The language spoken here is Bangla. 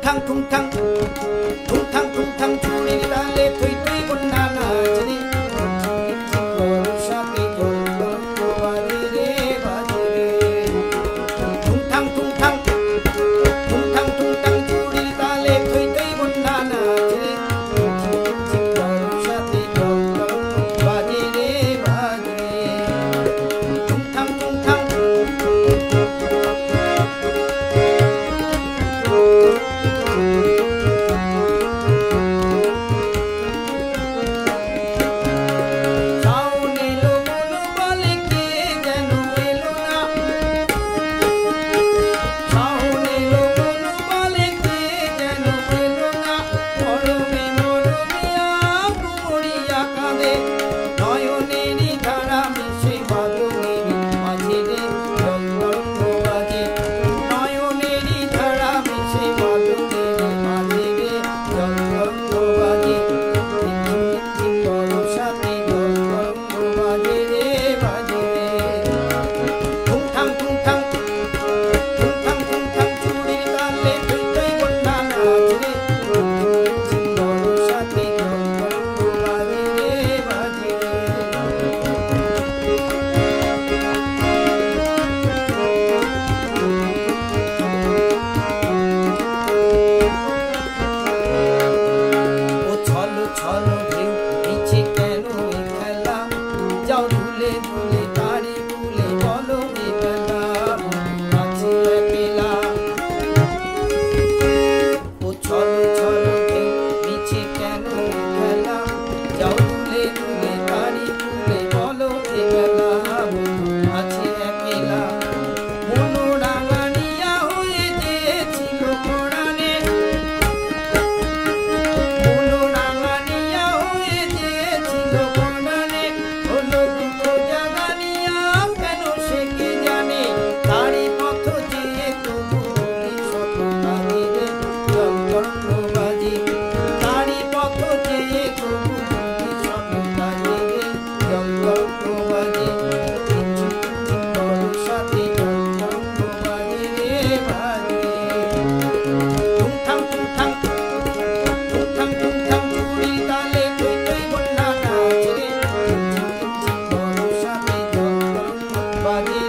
퉁탕 퉁탕 চুড়ির তালে থই থই বন্যা নাচরে বড় সাথে জল বাজে রে বাজে রে 퉁탕 চুড়ির তালে থই থই বন্যা নাচরে বড় সাথে জল বাজে রে বাজে 퉁탕 Bye.